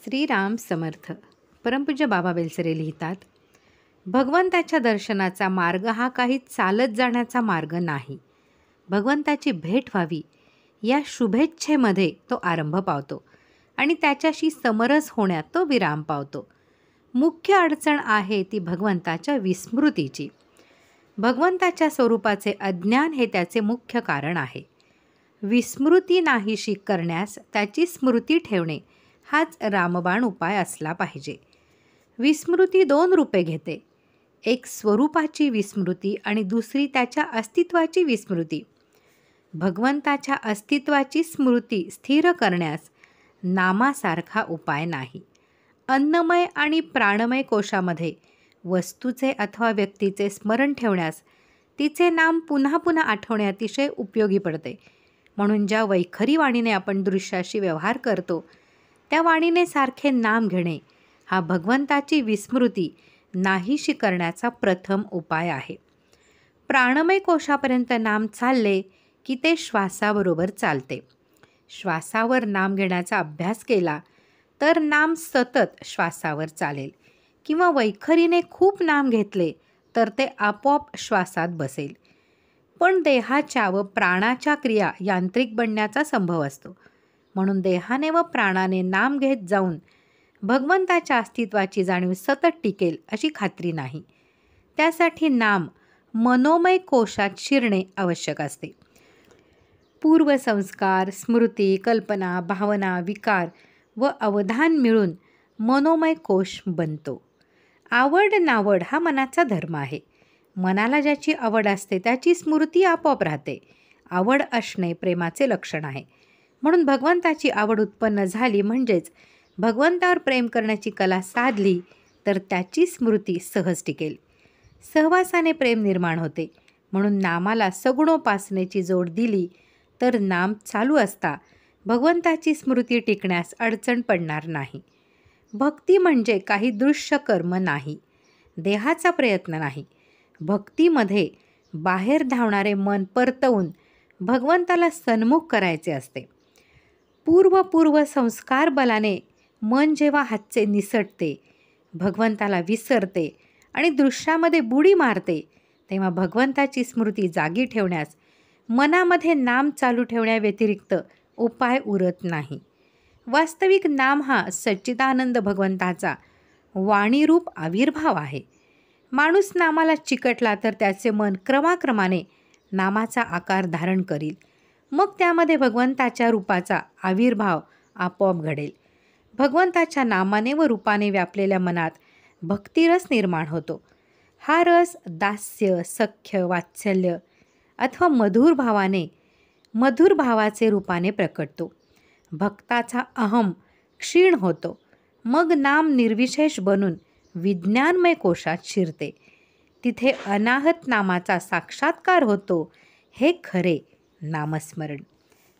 श्रीराम समर्थ. परमपूज्य बाबा बेलसरे लिहितात, भगवंताच्या दर्शनाचा मार्ग हा काही चालत जाण्याचा मार्ग नाही. भगवंताची भेट व्हावी या शुभेच्छेमध्ये तो आरंभ पावतो आणि त्याच्याशी समरस होण्यात तो विराम पावतो. मुख्य अडचण आहे ती भगवंताच्या विस्मृतीची. भगवंताच्या स्वरूपाचे अज्ञान हे त्याचे मुख्य कारण आहे. विस्मृती नाहीशी करण्यास त्याची स्मृती ठेवणे हाच रामबाण उपाय असला पाहिजे. विस्मृती 2 रूपे घेते. एक स्वरूपाची विस्मृती आणि दुसरी त्याच्या अस्तित्वाची विस्मृती. भगवंताच्या अस्तित्वाची स्मृती स्थिर करण्यास नामासारखा उपाय नाही. अन्नमय आणि प्राणमय कोशामध्ये वस्तूचे अथवा व्यक्तीचे स्मरण ठेवण्यास तिचे नाम पुन्हा पुन्हा आठवणे अतिशय उपयोगी पडते. म्हणून ज्या वैखरी वाणीने आपण दृश्याशी व्यवहार करतो त्या वाणीने सारखे नाम घेणे हा भगवंताची विस्मृती नाहीशी करण्याचा प्रथम उपाय आहे. प्राणमय कोशापर्यंत नाम चालले की ते श्वासाबरोबर चालते. श्वासावर नाम घेण्याचा अभ्यास केला तर नाम सतत श्वासावर चालेल, किंवा वैखरीने खूप नाम घेतले तर ते आपोआप श्वासात बसेल. पण देहाच्या व प्राणाच्या क्रिया यांत्रिक बनण्याचा संभव असतो. म्हणून देहाने व प्राणाने नाम घेत जाऊन भगवंताच्या अस्तित्वाची जाणीव सतत टिकेल अशी खात्री नाही. त्यासाठी नाम मनोमय कोशात शिरणे आवश्यक असते. पूर्वसंस्कार, स्मृती, कल्पना, भावना, विकार व अवधान मिळून मनोमय कोश बनतो. आवड नावड हा मनाचा धर्म आहे. मनाला ज्याची आवड असते त्याची स्मृती आपोआप राहते. आवड असणे प्रेमाचे लक्षण आहे. म्हणून भगवंताची आवड उत्पन्न झाली म्हणजेच भगवंतावर प्रेम करण्याची कला साधली तर त्याची स्मृती सहज टिकेल. सहवासाने प्रेम निर्माण होते. म्हणून नामाला सगुणोपासनेची जोड दिली तर नाम चालू असता भगवंताची स्मृती टिकण्यास अडचण पडणार नाही. भक्ती म्हणजे काही दृश्य कर्म नाही, देहाचा प्रयत्न नाही. भक्तीमध्ये बाहेर धावणारे मन परतवून भगवंताला सन्मुख करायचे असते. पूर्व संस्कार बलाने मन जेव्हा हातचे निसटते, भगवंताला विसरते आणि दृश्यामध्ये बुडी मारते, तेव्हा भगवंताची स्मृती जागी ठेवण्यास मनामध्ये नाम चालू ठेवण्याव्यतिरिक्त उपाय उरत नाही. वास्तविक नाम हा सच्चिदानंद भगवंताचा वाणीरूप आविर्भाव आहे. माणूस नामाला चिकटला तर त्याचे मन क्रमाक्रमाने नामाचा आकार धारण करील. मग त्यामध्ये भगवंताच्या रूपाचा आविर्भाव आपोआप घडेल. भगवंताच्या नामाने व रूपाने व्यापलेल्या मनात भक्तिरस निर्माण होतो. हा रस दास्य, सख्य, वात्सल्य अथवा मधुर भावाचे रूपाने प्रकटतो. भक्ताचा अहम क्षीण होतो. मग नाम निर्विशेष बनून विज्ञानमय कोशात शिरते. तिथे अनाहत नामाचा साक्षात्कार होतो. हे खरे नामस्मरण.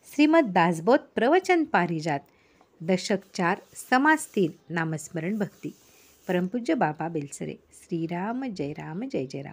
श्रीमद दासबोध प्रवचन पारिजात, दशक 4, समास 3, नामस्मरण भक्ती. परमपूज्य बाबा बेलसरे. श्रीराम जय राम जय जय राम.